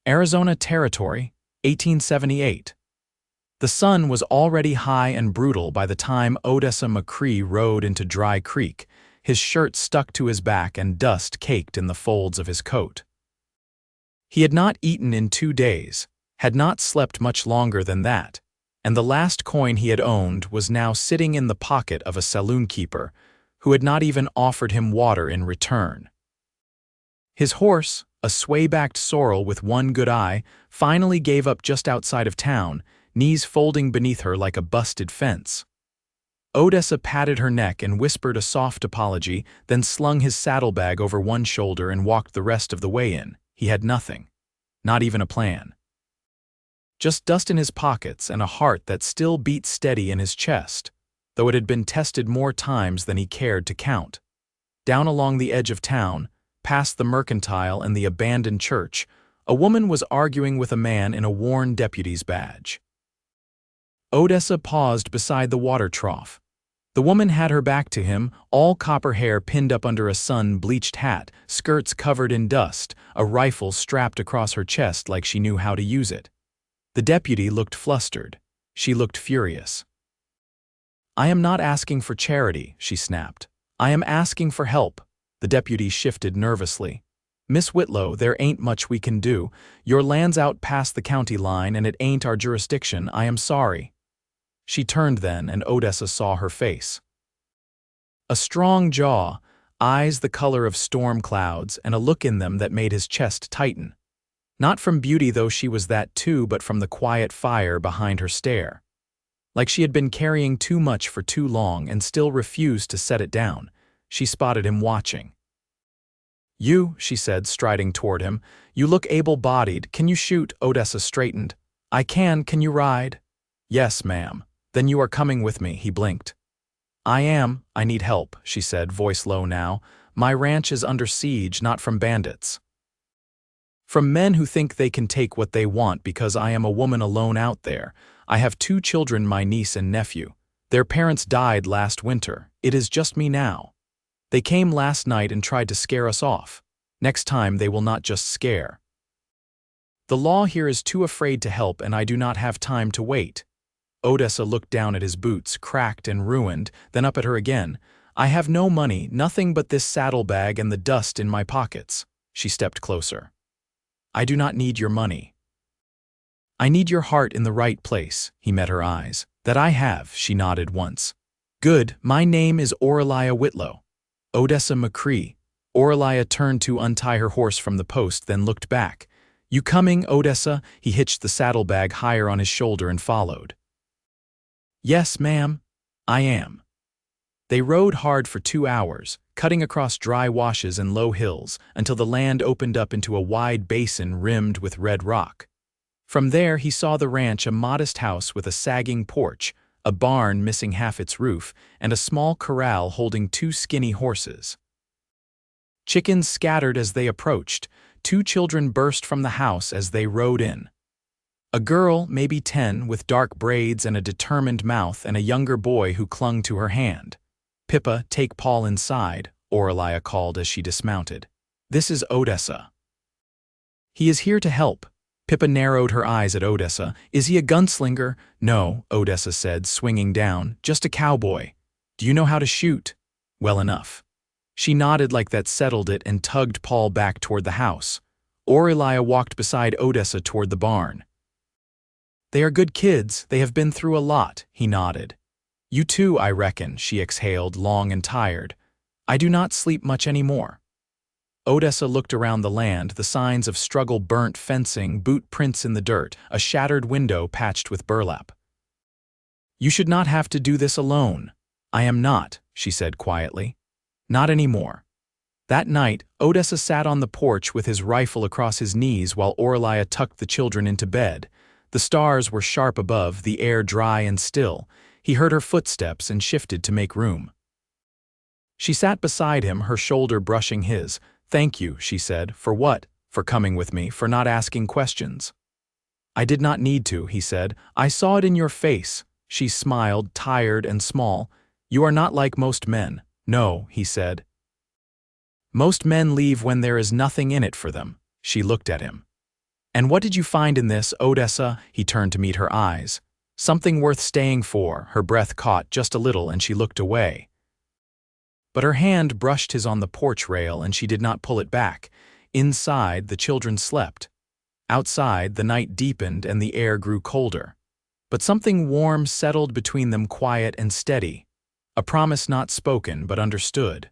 Arizona Territory, 1878. The sun was already high and brutal by the time Odessa McCrae rode into Dry Creek, his shirt stuck to his back and dust caked in the folds of his coat. He had not eaten in 2 days, had not slept much longer than that, and the last coin he had owned was now sitting in the pocket of a saloon-keeper who had not even offered him water in return. His horse, a sway-backed sorrel with one good eye, finally gave up just outside of town, knees folding beneath her like a busted fence. Odessa patted her neck and whispered a soft apology, then slung his saddlebag over one shoulder and walked the rest of the way in. He had nothing. Not even a plan. Just dust in his pockets and a heart that still beat steady in his chest, though it had been tested more times than he cared to count. Down along the edge of town, past the mercantile and the abandoned church, a woman was arguing with a man in a worn deputy's badge. Odessa paused beside the water trough. The woman had her back to him, all copper hair pinned up under a sun-bleached hat, skirts covered in dust, a rifle strapped across her chest like she knew how to use it. The deputy looked flustered. She looked furious. "I am not asking for charity," she snapped. "I am asking for help." The deputy shifted nervously. "Miss Whitlow, there ain't much we can do. Your land's out past the county line and it ain't our jurisdiction. I am sorry." She turned then, and Odessa saw her face. A strong jaw, eyes the color of storm clouds, and a look in them that made his chest tighten. Not from beauty, though she was that too, but from the quiet fire behind her stare. Like she had been carrying too much for too long and still refused to set it down. She spotted him watching. "You," she said, striding toward him, "you look able-bodied. Can you shoot?" Odessa straightened. "I can. Can you ride?" "Yes, ma'am." "Then you are coming with me," he blinked. "I am. I need help," she said, voice low now. "My ranch is under siege, not from bandits. From men who think they can take what they want because I am a woman alone out there. I have 2 children, my niece and nephew. Their parents died last winter. It is just me now. They came last night and tried to scare us off. Next time they will not just scare. The law here is too afraid to help, and I do not have time to wait." Odessa looked down at his boots, cracked and ruined, then up at her again. "I have no money, nothing but this saddlebag and the dust in my pockets." She stepped closer. "I do not need your money. I need your heart in the right place." He met her eyes. "That I have," she nodded once. "Good, my name is Aurelia Whitlow." "Odessa McCrae." Aurelia turned to untie her horse from the post, then looked back. "You coming, Odessa?" He hitched the saddlebag higher on his shoulder and followed. "Yes, ma'am, I am." They rode hard for 2 hours, cutting across dry washes and low hills until the land opened up into a wide basin rimmed with red rock. From there he saw the ranch, a modest house with a sagging porch, a barn missing half its roof, and a small corral holding 2 skinny horses. Chickens scattered as they approached. 2 children burst from the house as they rode in. A girl, maybe 10, with dark braids and a determined mouth, and a younger boy who clung to her hand. "Pippa, take Paul inside," Aurelia called as she dismounted. "This is Odessa. He is here to help." Pippa narrowed her eyes at Odessa. "Is he a gunslinger?" "No," Odessa said, swinging down. "Just a cowboy." "Do you know how to shoot?" "Well enough." She nodded like that settled it and tugged Paul back toward the house. Aurelia walked beside Odessa toward the barn. "They are good kids. They have been through a lot," he nodded. "You too, I reckon," she exhaled, long and tired. "I do not sleep much anymore." Odessa looked around the land, the signs of struggle, burnt fencing, boot prints in the dirt, a shattered window patched with burlap. "You should not have to do this alone." "I am not," she said quietly. "Not anymore." That night, Odessa sat on the porch with his rifle across his knees while Aurelia tucked the children into bed. The stars were sharp above, the air dry and still. He heard her footsteps and shifted to make room. She sat beside him, her shoulder brushing his. "Thank you," she said. "For what?" "For coming with me, for not asking questions." "I did not need to," he said. "I saw it in your face." She smiled, tired and small. "You are not like most men." "No," he said. "Most men leave when there is nothing in it for them." She looked at him. "And what did you find in this, Odessa?" He turned to meet her eyes. "Something worth staying for." Her breath caught just a little and she looked away. But her hand brushed his on the porch rail and she did not pull it back. Inside, the children slept. Outside, the night deepened and the air grew colder. But something warm settled between them, quiet and steady. A promise not spoken but understood.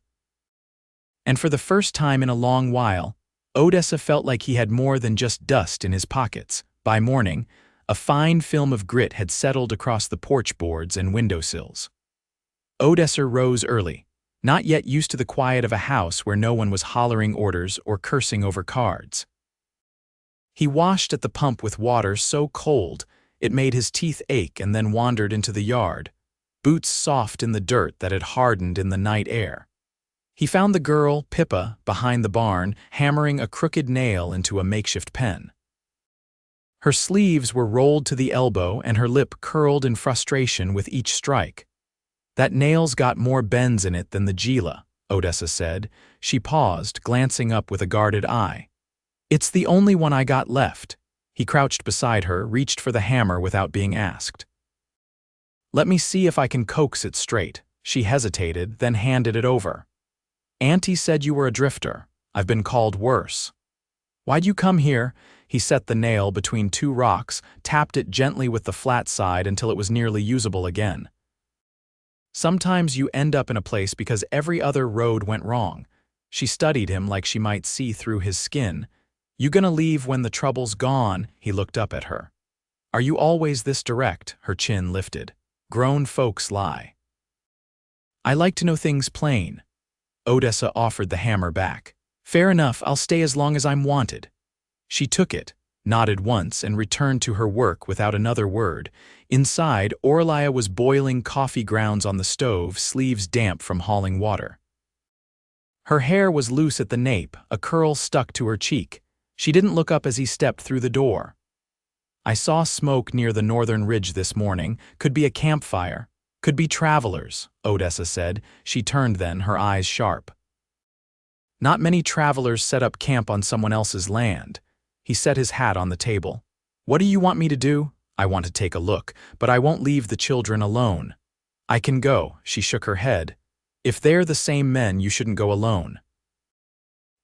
And for the first time in a long while, Odessa felt like he had more than just dust in his pockets. By morning, a fine film of grit had settled across the porch boards and windowsills. Odessa rose early, not yet used to the quiet of a house where no one was hollering orders or cursing over cards. He washed at the pump with water so cold it made his teeth ache, and then wandered into the yard, boots soft in the dirt that had hardened in the night air. He found the girl, Pippa, behind the barn, hammering a crooked nail into a makeshift pen. Her sleeves were rolled to the elbow and her lip curled in frustration with each strike. "That nail's got more bends in it than the Gila," Odessa said. She paused, glancing up with a guarded eye. "It's the only one I got left." He crouched beside her, reached for the hammer without being asked. "Let me see if I can coax it straight." She hesitated, then handed it over. "Auntie said you were a drifter. I've been called worse." "Why'd you come here?" He set the nail between two rocks, tapped it gently with the flat side until it was nearly usable again. "Sometimes you end up in a place because every other road went wrong." She studied him like she might see through his skin. "You gonna leave when the trouble's gone?" He looked up at her. "Are you always this direct?" Her chin lifted. "Grown folks lie." "I like to know things plain." Odessa offered the hammer back. "Fair enough, I'll stay as long as I'm wanted." She took it, nodded once, and returned to her work without another word. Inside, Aurelia was boiling coffee grounds on the stove, sleeves damp from hauling water. Her hair was loose at the nape, a curl stuck to her cheek. She didn't look up as he stepped through the door. "I saw smoke near the northern ridge this morning. Could be a campfire. Could be travelers," Odessa said. She turned then, her eyes sharp. "Not many travelers set up camp on someone else's land." He set his hat on the table. "What do you want me to do?" "I want to take a look, but I won't leave the children alone." "I can go." She shook her head. "If they're the same men, you shouldn't go alone.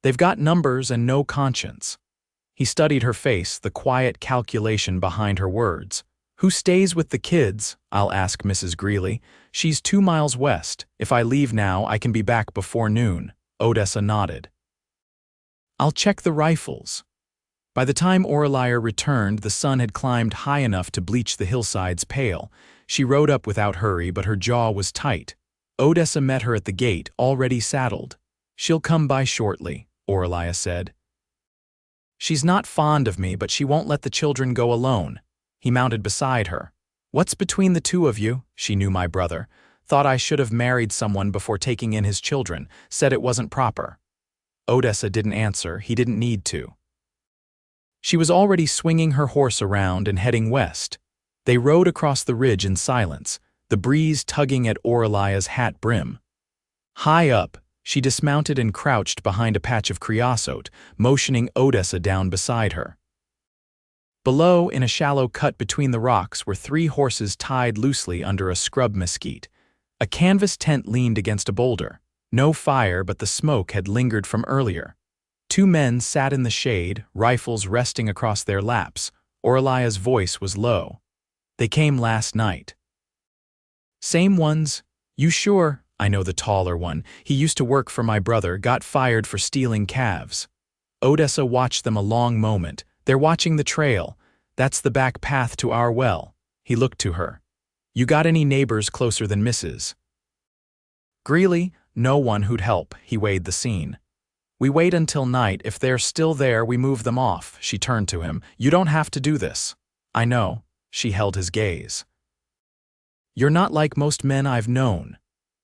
They've got numbers and no conscience." He studied her face, the quiet calculation behind her words. "Who stays with the kids?" "I'll ask Mrs. Greeley. She's 2 miles west. If I leave now, I can be back before noon." Odessa nodded. "I'll check the rifles." By the time Aurelia returned, the sun had climbed high enough to bleach the hillsides pale. She rode up without hurry, but her jaw was tight. Odessa met her at the gate, already saddled. "She'll come by shortly," Aurelia said. "She's not fond of me, but she won't let the children go alone." He mounted beside her. "What's between the two of you?" "She knew my brother. Thought I should have married someone before taking in his children. Said it wasn't proper." Odessa didn't answer. He didn't need to. She was already swinging her horse around and heading west. They rode across the ridge in silence, the breeze tugging at Aurelia's hat brim. High up, she dismounted and crouched behind a patch of creosote, motioning Odessa down beside her. Below, in a shallow cut between the rocks, were 3 horses tied loosely under a scrub mesquite. A canvas tent leaned against a boulder. No fire, but the smoke had lingered from earlier. 2 men sat in the shade, rifles resting across their laps. Aurelia's voice was low. "They came last night." "Same ones? You sure?" "I know the taller one. He used to work for my brother, got fired for stealing calves." Odessa watched them a long moment. "They're watching the trail. That's the back path to our well." He looked to her. "You got any neighbors closer than Mrs. Greeley?" "No one who'd help." He weighed the scene. "We wait until night. If they're still there, we move them off." She turned to him. "You don't have to do this." "I know." She held his gaze. "You're not like most men I've known.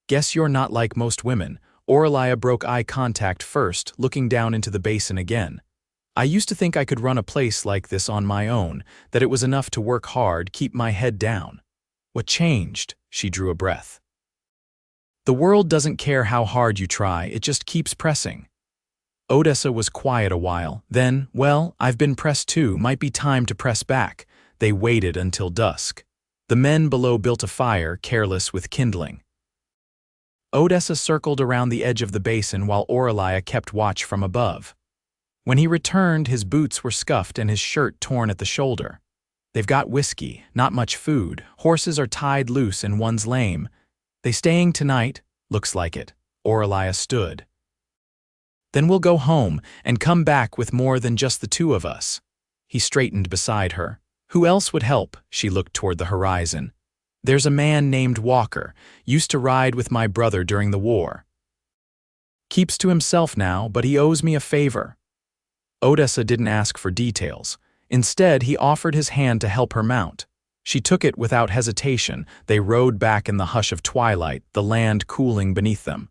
Guess you're not like most women." Aurelia broke eye contact first, looking down into the basin again. "I used to think I could run a place like this on my own, that it was enough to work hard, keep my head down." "What changed?" She drew a breath. "The world doesn't care how hard you try, it just keeps pressing." Odessa was quiet a while. Then, well, I've been pressed too, might be time to press back. They waited until dusk. The men below built a fire, careless with kindling. Odessa circled around the edge of the basin while Aurelia kept watch from above. When he returned, his boots were scuffed and his shirt torn at the shoulder. They've got whiskey, not much food, horses are tied loose and one's lame. They staying tonight? Looks like it. Aurelia stood. Then we'll go home and come back with more than just the two of us. He straightened beside her. Who else would help? She looked toward the horizon. There's a man named Walker, used to ride with my brother during the war. Keeps to himself now, but he owes me a favor. Odessa didn't ask for details. Instead, he offered his hand to help her mount. She took it without hesitation. They rode back in the hush of twilight, the land cooling beneath them.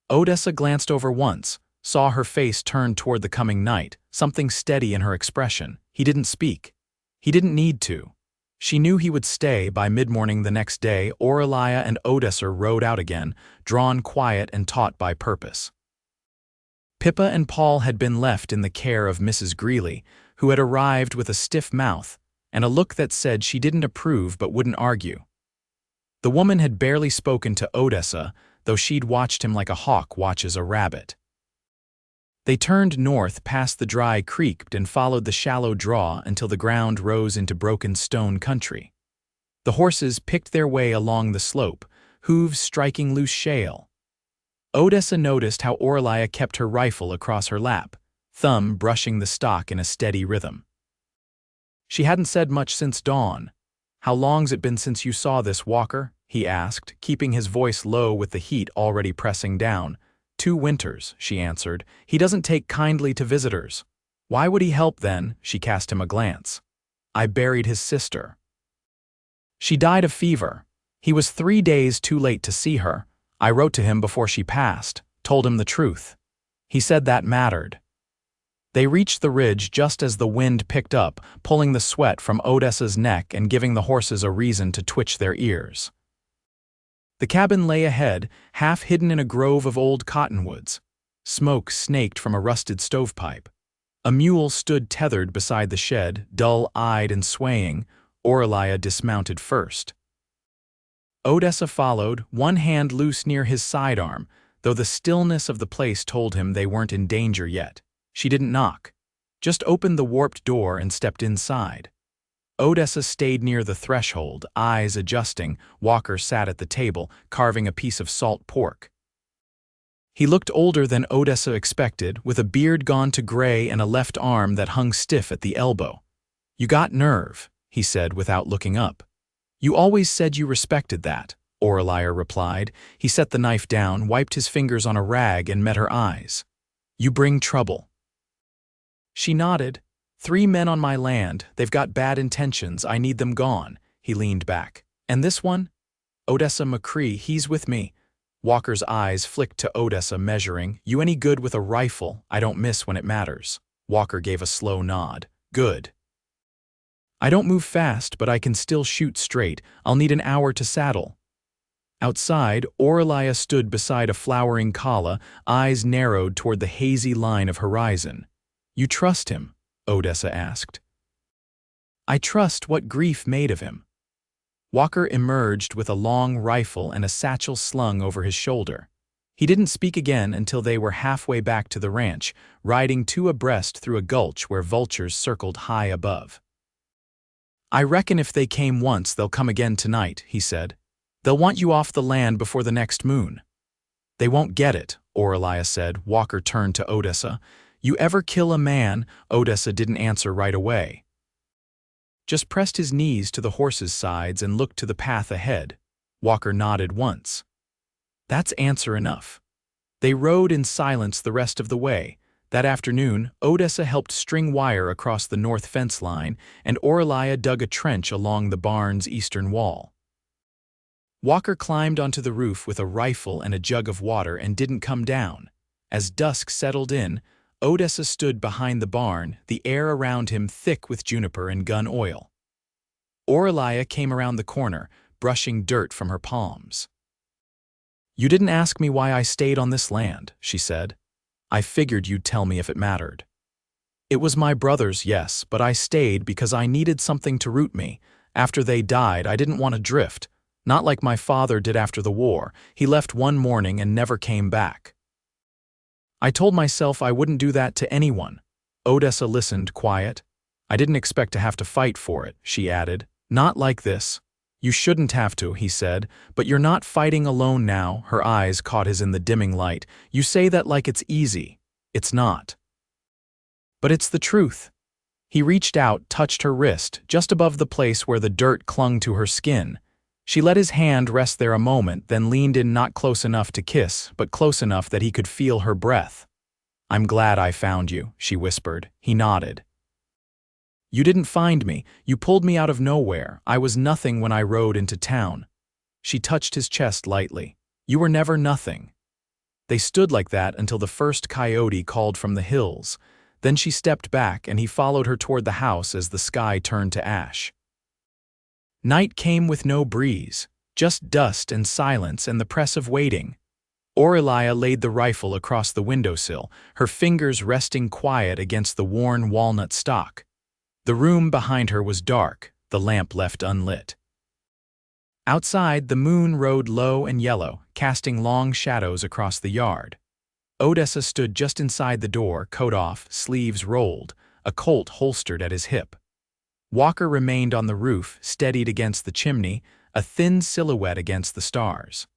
Odessa glanced over once, saw her face turn toward the coming night, something steady in her expression. He didn't speak. He didn't need to. She knew he would stay. By mid-morning the next day. Aurelia and Odessa rode out again, drawn quiet and taught by purpose. Pippa and Paul had been left in the care of Mrs. Greeley, who had arrived with a stiff mouth and a look that said she didn't approve but wouldn't argue. The woman had barely spoken to Odessa, though she'd watched him like a hawk watches a rabbit. They turned north past the dry creek and followed the shallow draw until the ground rose into broken stone country. The horses picked their way along the slope, hooves striking loose shale. Odessa noticed how Aurelia kept her rifle across her lap, thumb brushing the stock in a steady rhythm. She hadn't said much since dawn. How long's it been since you saw this, Walker? He asked, keeping his voice low with the heat already pressing down. 2 winters, she answered. He doesn't take kindly to visitors. Why would he help then? She cast him a glance. I buried his sister. She died of fever. He was 3 days too late to see her. I wrote to him before she passed, told him the truth. He said that mattered. They reached the ridge just as the wind picked up, pulling the sweat from Odessa's neck and giving the horses a reason to twitch their ears. The cabin lay ahead, half hidden in a grove of old cottonwoods. Smoke snaked from a rusted stovepipe. A mule stood tethered beside the shed, dull-eyed and swaying. Aurelia dismounted first. Odessa followed, one hand loose near his sidearm, though the stillness of the place told him they weren't in danger yet. She didn't knock, just opened the warped door and stepped inside. Odessa stayed near the threshold, eyes adjusting. Walker sat at the table, carving a piece of salt pork. He looked older than Odessa expected, with a beard gone to gray and a left arm that hung stiff at the elbow. You got nerve, he said without looking up. You always said you respected that, Aurelia replied. He set the knife down, wiped his fingers on a rag and met her eyes. You bring trouble. She nodded. 3 men on my land, they've got bad intentions, I need them gone. He leaned back. And this one? Odessa McCrae, he's with me. Walker's eyes flicked to Odessa, measuring. You any good with a rifle? I don't miss when it matters. Walker gave a slow nod. Good. I don't move fast, but I can still shoot straight. I'll need an hour to saddle. Outside, Aurelia stood beside a flowering calla, eyes narrowed toward the hazy line of horizon. You trust him? Odessa asked. I trust what grief made of him. Walker emerged with a long rifle and a satchel slung over his shoulder. He didn't speak again until they were halfway back to the ranch, riding 2 abreast through a gulch where vultures circled high above. I reckon if they came once, they'll come again tonight, he said. They'll want you off the land before the next moon. They won't get it, Aurelia said. Walker turned to Odessa. You ever kill a man? Odessa didn't answer right away. Just pressed his knees to the horse's sides and looked to the path ahead. Walker nodded once. That's answer enough. They rode in silence the rest of the way. That afternoon, Odessa helped string wire across the north fence line, and Aurelia dug a trench along the barn's eastern wall. Walker climbed onto the roof with a rifle and a jug of water and didn't come down. As dusk settled in, Odessa stood behind the barn, the air around him thick with juniper and gun oil. Aurelia came around the corner, brushing dirt from her palms. You didn't ask me why I stayed on this land, she said. I figured you'd tell me if it mattered. It was my brothers, yes, but I stayed because I needed something to root me. After they died, I didn't want to drift. Not like my father did after the war. He left one morning and never came back. I told myself I wouldn't do that to anyone. Odessa listened, quiet. I didn't expect to have to fight for it, she added. Not like this. You shouldn't have to, he said, but you're not fighting alone now. Her eyes caught his in the dimming light. You say that like it's easy. It's not. But it's the truth. He reached out, touched her wrist, just above the place where the dirt clung to her skin. She let his hand rest there a moment, then leaned in, not close enough to kiss, but close enough that he could feel her breath. I'm glad I found you, she whispered. He nodded. You didn't find me. You pulled me out of nowhere. I was nothing when I rode into town. She touched his chest lightly. You were never nothing. They stood like that until the first coyote called from the hills. Then she stepped back and he followed her toward the house as the sky turned to ash. Night came with no breeze, just dust and silence and the press of waiting. Aurelia laid the rifle across the windowsill, her fingers resting quiet against the worn walnut stock. The room behind her was dark, the lamp left unlit. Outside, the moon rode low and yellow, casting long shadows across the yard. Odessa stood just inside the door, coat off, sleeves rolled, a Colt holstered at his hip. Walker remained on the roof, steadied against the chimney, a thin silhouette against the stars.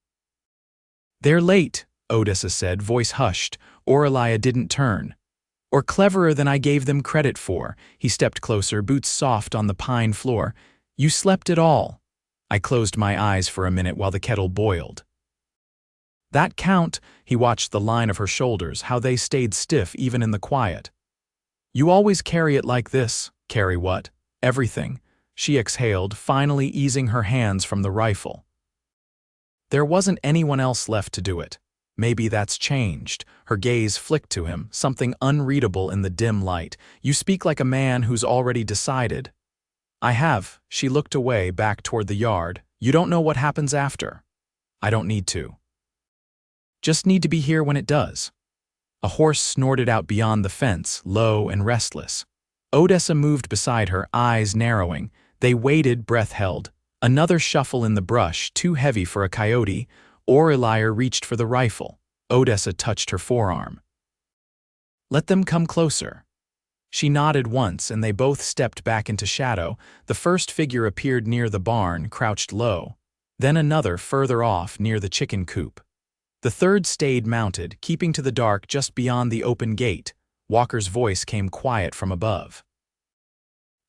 They're late, Odessa said, voice hushed. Aurelia didn't turn. Or cleverer than I gave them credit for. He stepped closer, boots soft on the pine floor. You slept it all. I closed my eyes for a minute while the kettle boiled. That count, he watched the line of her shoulders, how they stayed stiff even in the quiet. You always carry it like this. Carry what? Everything. She exhaled, finally easing her hands from the rifle. There wasn't anyone else left to do it. Maybe that's changed. Her gaze flicked to him, something unreadable in the dim light. You speak like a man who's already decided. I have. She looked away, back toward the yard. You don't know what happens after. I don't need to. Just need to be here when it does. A horse snorted out beyond the fence, low and restless. Odessa moved beside her, eyes narrowing. They waited, breath held. Another shuffle in the brush, too heavy for a coyote. Aurelia reached for the rifle. Odessa touched her forearm. Let them come closer. She nodded once, and they both stepped back into shadow. The first figure appeared near the barn, crouched low. Then another further off, near the chicken coop. The third stayed mounted, keeping to the dark just beyond the open gate. Walker's voice came quiet from above.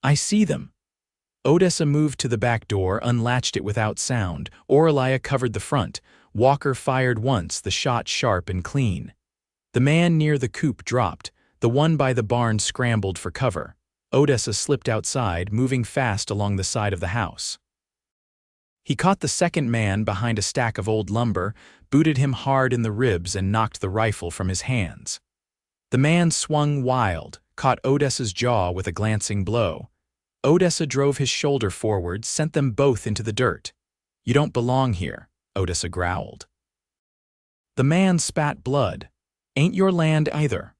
I see them. Odessa moved to the back door, unlatched it without sound. Aurelia covered the front. Walker fired once, the shot sharp and clean. The man near the coop dropped. The one by the barn scrambled for cover. Odessa slipped outside, moving fast along the side of the house. He caught the second man behind a stack of old lumber, booted him hard in the ribs and knocked the rifle from his hands. The man swung wild, caught Odessa's jaw with a glancing blow. Odessa drove his shoulder forward, sent them both into the dirt. You don't belong here, Odessa growled. The man spat blood. Ain't your land either.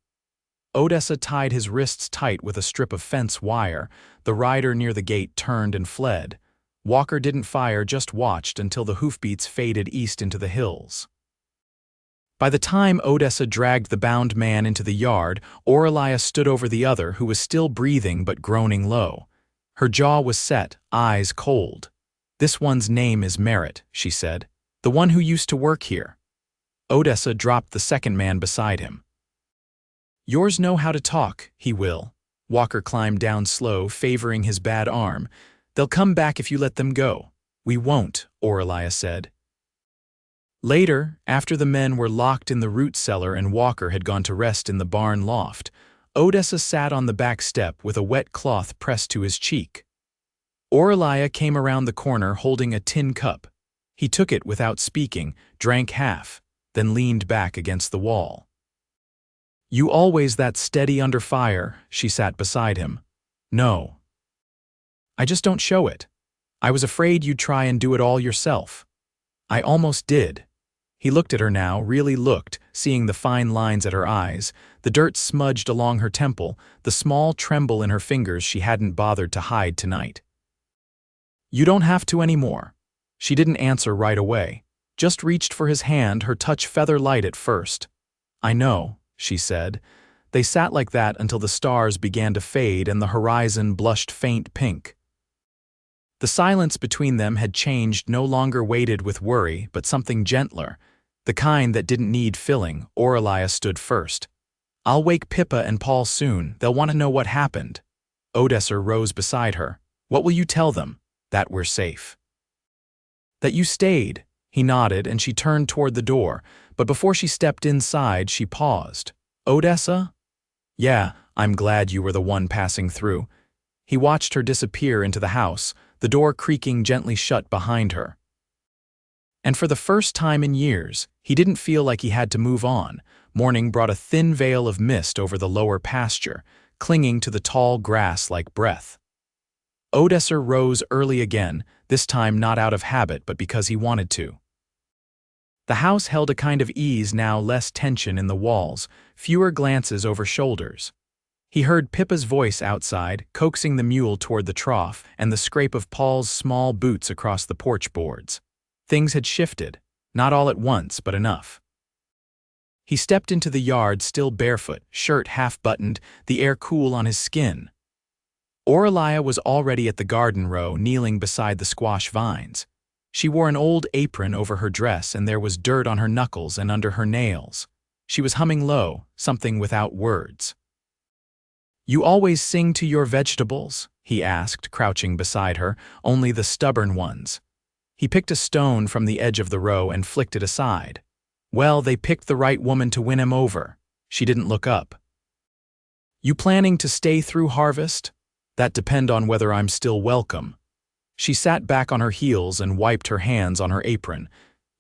Odessa tied his wrists tight with a strip of fence wire. The rider near the gate turned and fled. Walker didn't fire, just watched until the hoofbeats faded east into the hills. By the time Odessa dragged the bound man into the yard, Aurelia stood over the other, who was still breathing but groaning low. Her jaw was set, eyes cold. This one's name is Merritt, she said. The one who used to work here. Odessa dropped the second man beside him. Yours know how to talk, he will. Walker climbed down slow, favoring his bad arm. They'll come back if you let them go. We won't, Aurelia said. Later, after the men were locked in the root cellar and Walker had gone to rest in the barn loft, Odessa sat on the back step with a wet cloth pressed to his cheek. Aurelia came around the corner holding a tin cup. He took it without speaking, drank half, then leaned back against the wall. You always that steady under fire, she sat beside him. No. I just don't show it. I was afraid you'd try and do it all yourself. I almost did. He looked at her now, really looked, seeing the fine lines at her eyes, the dirt smudged along her temple, the small tremble in her fingers she hadn't bothered to hide tonight. "You don't have to anymore." She didn't answer right away, just reached for his hand, her touch feather light at first. "I know," she said. They sat like that until the stars began to fade and the horizon blushed faint pink. The silence between them had changed, no longer weighted with worry, but something gentler, the kind that didn't need filling. Aurelia stood first. "I'll wake Pippa and Paul soon. They'll want to know what happened." Odessa rose beside her. "What will you tell them?" "That we're safe." "That you stayed." He nodded and she turned toward the door, but before she stepped inside, she paused. "Odessa?" "Yeah, I'm glad you were the one passing through." He watched her disappear into the house, the door creaking gently shut behind her. And for the first time in years, he didn't feel like he had to move on. Morning brought a thin veil of mist over the lower pasture, clinging to the tall grass like breath. Odessa rose early again, this time not out of habit but because he wanted to. The house held a kind of ease now, less tension in the walls, fewer glances over shoulders. He heard Pippa's voice outside, coaxing the mule toward the trough, and the scrape of Paul's small boots across the porch boards. Things had shifted, not all at once, but enough. He stepped into the yard, still barefoot, shirt half-buttoned, the air cool on his skin. Aurelia was already at the garden row, kneeling beside the squash vines. She wore an old apron over her dress and there was dirt on her knuckles and under her nails. She was humming low, something without words. "You always sing to your vegetables?" he asked, crouching beside her, "only the stubborn ones." He picked a stone from the edge of the row and flicked it aside. "Well, they picked the right woman to win him over." She didn't look up. "You planning to stay through harvest?" "That depend on whether I'm still welcome." She sat back on her heels and wiped her hands on her apron.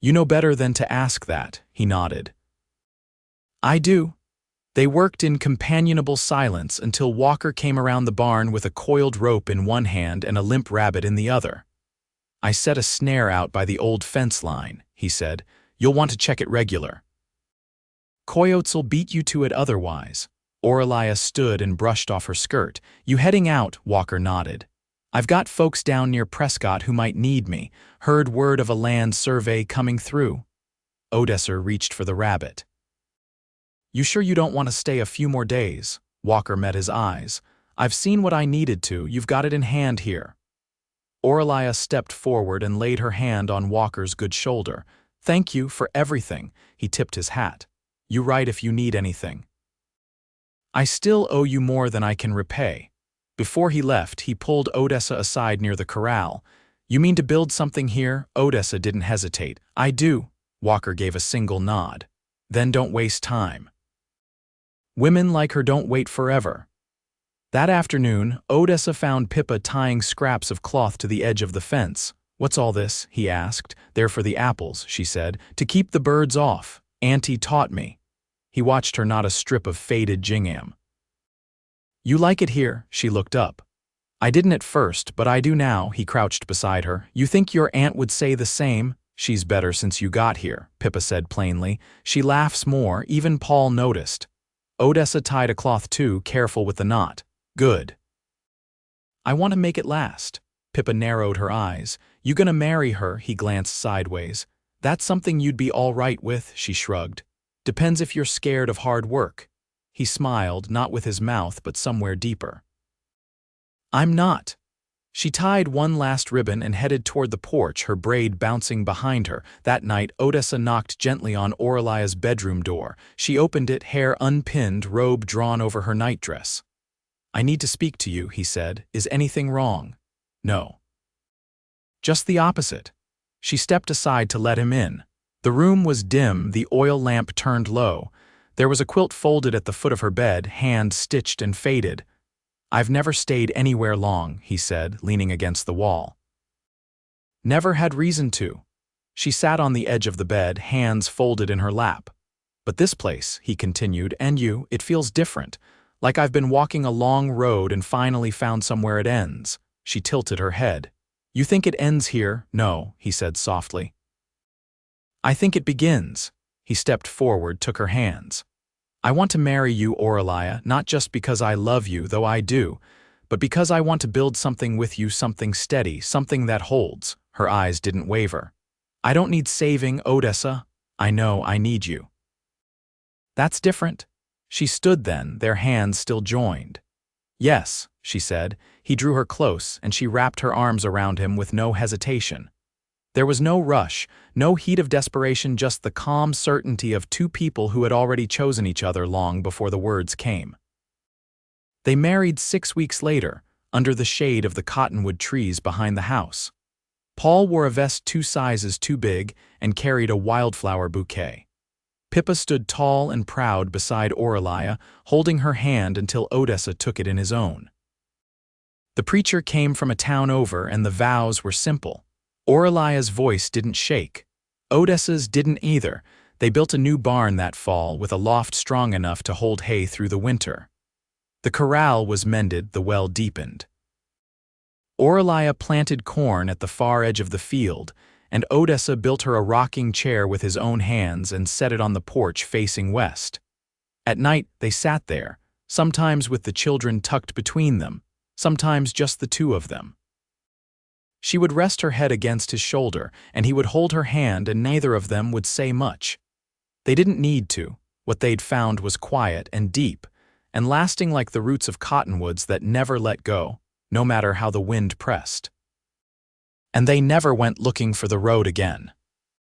"You know better than to ask that," he nodded. "I do." They worked in companionable silence until Walker came around the barn with a coiled rope in one hand and a limp rabbit in the other. "I set a snare out by the old fence line," he said. "You'll want to check it regular." "Coyotes'll beat you to it otherwise." Aurelia stood and brushed off her skirt. "You heading out?" Walker nodded. "I've got folks down near Prescott who might need me. Heard word of a land survey coming through." Odessa reached for the rabbit. "You sure you don't want to stay a few more days?" Walker met his eyes. "I've seen what I needed to. You've got it in hand here." Aurelia stepped forward and laid her hand on Walker's good shoulder. "Thank you for everything." He tipped his hat. "You write if you need anything." "I still owe you more than I can repay." Before he left, he pulled Odessa aside near the corral. "You mean to build something here?" Odessa didn't hesitate. "I do." Walker gave a single nod. "Then don't waste time." Women like her don't wait forever. That afternoon, Odessa found Pippa tying scraps of cloth to the edge of the fence. "What's all this?" he asked. "They're for the apples," she said. "To keep the birds off. Auntie taught me." He watched her knot a strip of faded gingham. "You like it here?" She looked up. "I didn't at first, but I do now." He crouched beside her. "You think your aunt would say the same?" "She's better since you got here," Pippa said plainly. "She laughs more, even Paul noticed." Odessa tied a cloth too, careful with the knot. "Good." "I want to make it last." Pippa narrowed her eyes. "You gonna marry her?" He glanced sideways. "That's something you'd be all right with," she shrugged. "Depends if you're scared of hard work." He smiled, not with his mouth, but somewhere deeper. "I'm not." She tied one last ribbon and headed toward the porch, her braid bouncing behind her. That night, Odessa knocked gently on Aurelia's bedroom door. She opened it, hair unpinned, robe drawn over her nightdress. "I need to speak to you," he said. "Is anything wrong?" "No." "Just the opposite." She stepped aside to let him in. The room was dim, the oil lamp turned low. There was a quilt folded at the foot of her bed, hand stitched and faded. "I've never stayed anywhere long," he said, leaning against the wall. "Never had reason to." She sat on the edge of the bed, hands folded in her lap. "But this place," he continued, "and you, it feels different. Like I've been walking a long road and finally found somewhere it ends." She tilted her head. "You think it ends here?" "No," he said softly. I think it begins. He stepped forward, took her hands. I want to marry you, Aurelia, not just because I love you, though I do, but because I want to build something with you, something steady, something that holds. Her eyes didn't waver. I don't need saving, Odessa. I know I need you. That's different. She stood then, their hands still joined. Yes, she said. He drew her close, and she wrapped her arms around him with no hesitation. There was no rush, no heat of desperation, just the calm certainty of two people who had already chosen each other long before the words came. They married 6 weeks later, under the shade of the cottonwood trees behind the house. Paul wore a vest 2 sizes too big and carried a wildflower bouquet. Pippa stood tall and proud beside Aurelia, holding her hand until Odessa took it in his own. The preacher came from a town over, and the vows were simple. Aurelia's voice didn't shake. Odessa's didn't either. They built a new barn that fall with a loft strong enough to hold hay through the winter. The corral was mended, the well deepened. Aurelia planted corn at the far edge of the field, and Odessa built her a rocking chair with his own hands and set it on the porch facing west. At night they sat there, sometimes with the children tucked between them, sometimes just the two of them. She would rest her head against his shoulder, and he would hold her hand, and neither of them would say much. They didn't need to. What they'd found was quiet and deep, and lasting like the roots of cottonwoods that never let go, no matter how the wind pressed. And they never went looking for the road again.